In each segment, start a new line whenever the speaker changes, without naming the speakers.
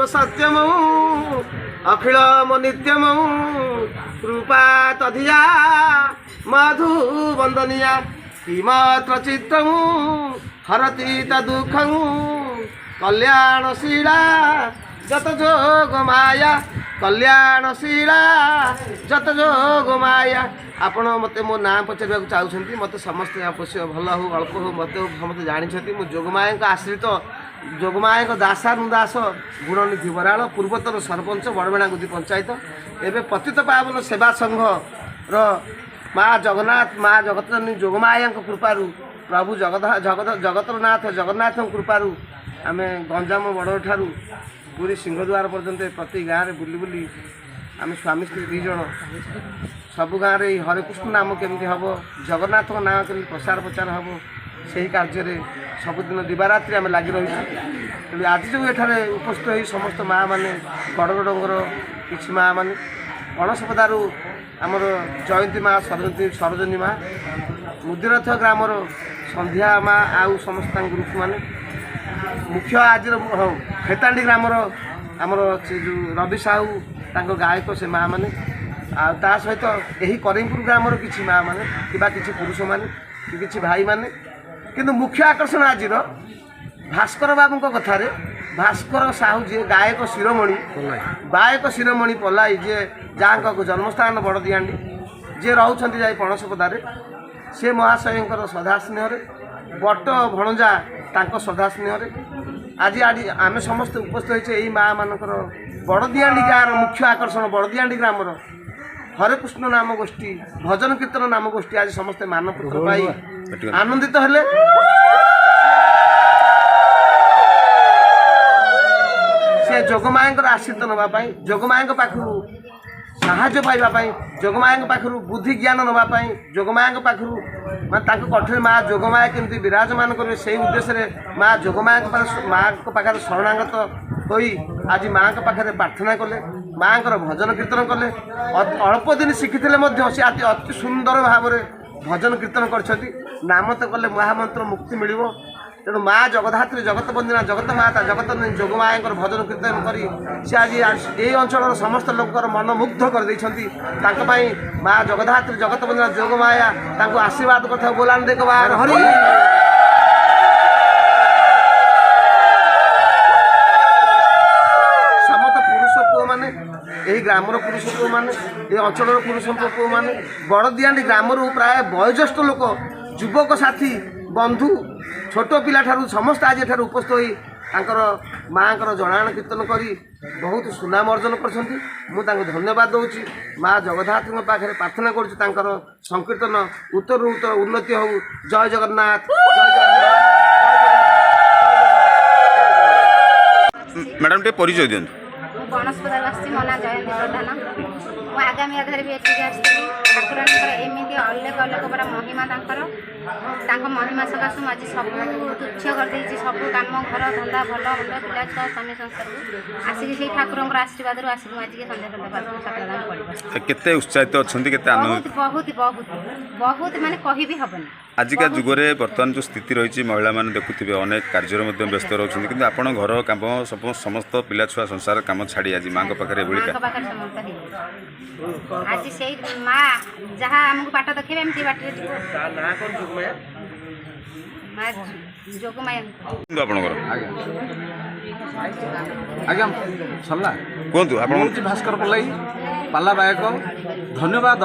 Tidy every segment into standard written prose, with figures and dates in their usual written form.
सत्यम अखिलम नित्यम कृपा तधिया मधु वंदनिया किमत्र चित्रम हरति तदुखं कल्याणशीला जत जोग माया कल्याणशीला जत जोग माया। आपण मते मो नाम पचार चाहते मत समस्त अवश्य भल हो अल्प हो मत समस्त जानते मो जोगमाया आश्रित जोगमाया दासानुदास गुणनिधि बराड़ पूर्वतन सरपंच बड़बेणागुदी पंचायत एवं पतित पावन सेवा संघ माँ जगन्नाथ माँ जगतजननी जोगमाया कृपारू प्रभु जगतरनाथ जगन्नाथ कृपारू आम गंजाम बड़ ठारू पूरी सिंहद्वार पर्यंत प्रति गाँव में बुली बुली आम स्वामी स्त्री दुई जन सबु गाँव में हरेकृष्ण नाम केमती हम जगन्नाथ नाम केमती प्रसार प्रचार हम से ही कार्य सबुदिन दिवारात्रि आम लगी रही आज जो ये उपस्थित हो समस्त माँ मैंने गड़ गड़र कि माँ मैंने अणसपदारू आमर जयंती माँ सरोजनी माँ मुदिरथ ग्रामर संध्या माँ आउ समस्त ग्रुप मैंने मुख्य आज खेतांडी ग्रामर आमर जो रवि साहू तांको गायक से माँ मैंने ता सहित यही करीमपुर ग्रामर किसी माँ मैंने कि पुरुष मैंने कि भाई मैंने किंतु मुख्य आकर्षण आज भास्कर बाबू कथार भास्कर साहू जी गायक शिरोमणि पलाई जी जहाँ जन्मस्थान बड़दियांडी जी रोच जाए पणसपदारे से महाशय श्रद्धा स्नेह बट भणजा तांको श्रद्धा स्नेह आज आम समस्त उपस्थित होती माँ मानकर बड़दियांडी गाँव मुख्य आकर्षण बड़दियांडी ग्रामर हरेकृष्ण नाम गोष्ठी भजन कीर्तन नाम गोष्ठी आज समस्ते मानपुत्र पाई आनंदित हेले से जोगमाया आश्रित नापी जोगमाया पाखु साहाଯ୍य पाइबापी जोगमाया पाखु बुद्धि ज्ञान नापी जोगमाया पाखु कठिन माँ जोगमाया केमती विराजमान करेंगे से उद्देश्य माँ जोगमाया माँ पाखे शरणागत हो आज माँ पाखे प्रार्थना कले माँ भजन कीर्तन कले अल्प दिन शिखी से अति सुंदर भाव में भजन कीर्तन कर नाम तो कले महामंत्र मुक्ति मिल तेणु माँ जगधात्री जगत बंदिना जगत माता जगत जोगमाया भजन कीर्तन कर आज ये अंचल समस्त लोकर मन मुग्ध कर माँ जगधात्री जगत बंदिना जोगमाया आशीर्वाद कथा बोलान देख बार हरि समस्त पुरुष पुओ मैंने यही ग्रामर पुरुष पुओ मैंने ये अंचल पुरुष पुओ मैंने बड़दियांडी ग्रामर प्राय वयोज्येष्ठ लोक युवक साथी बंधु छोट पिला ठारू समस्त आज एठार उपस्थित होई तांकर माँ जनाण कीर्तन करी बहुत सुनाम अर्जन कर धन्यवाद दूची माँ जगधात्री पाखे प्रार्थना कर संकीर्तन उत्तर उत्तर उन्नति हो जय जगन्नाथ
मैडम टे परिचय दियंतु
गणेशपदार आसी मो ना जयंती प्रधान मु आगामी आधार भी एमती ठाकुर एमती अल्लेख अल्लेख बड़ा महिमा तांकर ତାଙ୍କ ମହିମା ସକାଶୁ ମୁଁ ଆଜି ସବୁ ତୁଚ୍ଛ କରିଦେଇଛି, ସବୁ କାମ ଘର ଧନ୍ଦା ଭଲ ମନ୍ଦ ପିଲା ଛୁଆ ସ୍ୱାମୀ ସଂସାରକୁ ଆସିକି ସେଇ ଠାକୁରଙ୍କର ଆଶୀର୍ବାଦରୁ ଆସିକି ମୁଁ ଆଜିକି ସନ୍ଧ୍ୟା ସକାଳ ଦାନ ପଡ଼ିବ।
କେତେ ଉତ୍ସାହିତ ଅଛନ୍ତି, କେତେ ଆନନ୍ଦିତ?
ବହୁତ ବହୁତ ବହୁତ ମାନେ କହିବି ହେବନି।
ଆଜିକା ଯୁଗରେ ବର୍ତ୍ତମାନ ଯେଉଁ ସ୍ଥିତି ରହିଛି, ମହିଳାମାନେ ଦେଖୁଥିବେ ଅନେକ କାର୍ଯ୍ୟରେ ମଧ୍ୟ ବ୍ୟସ୍ତ ରହୁଛନ୍ତି, କିନ୍ତୁ ଆପଣ ଘର କାମ ସମସ୍ତ ପିଲା ଛୁଆ ସଂସାର କାମ ଛାଡ଼ି ଆଜି ମାଙ୍କ ପାଖରେ ଏଭଳି
ମାଙ୍କ ପାଖରେ ସମସ୍ତ ହେଇଯାଇଛି। ଆଜି ସେଇ ମା ଯାହା ଆମକୁ ବାଟ ଦେଖେଇବେ ଆମେ ସେଇ ବାଟରେ ଯିବୁ। ମା ଯୋଗମାୟା
କିନ୍ତୁ ଆପଣଙ୍କର
ଆଜ୍ଞା ସରିଲା।
କୁହନ୍ତୁ ଆପଣ।
ମୁଁ ହେଉଛି ଭାସ୍କର ପଲାଇ ପାଲା ବାୟକ। ଧନ୍ୟବାଦ।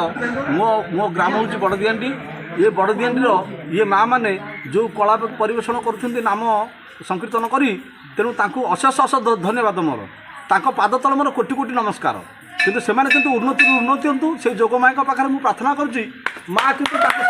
ମୋ ଗ୍ରାମ ହେଉଛି ବଡ଼ଦିଆଣ୍ଡି। ଏ ବଡ଼ଦିଆଣ୍ଡିର ଇଏ ମା ମାନେ ଯେଉଁ କଳା ପରିବେଷଣ କରୁଛନ୍ତି ନାମ ସଂକୀର୍ତ୍ତନ କରି, ତେଣୁ ତାଙ୍କୁ ଅଶେଷ ଧନ୍ୟବାଦ ମୋର। ତାଙ୍କ ପାଦ ତଳେ ମୋର କୋଟି କୋଟି ନମସ୍କାର। କିନ୍ତୁ ସେମାନେ କିନ୍ତୁ ଉନ୍ନତିରୁ ଉନ୍ନତି ହୁଅନ୍ତୁ, ସେଇ ଯୋଗମାୟାଙ୍କ ପାଖରେ ମୁଁ ପ୍ରାର୍ଥନା କରୁଛି। ମା କିନ୍ତୁ ତାକୁ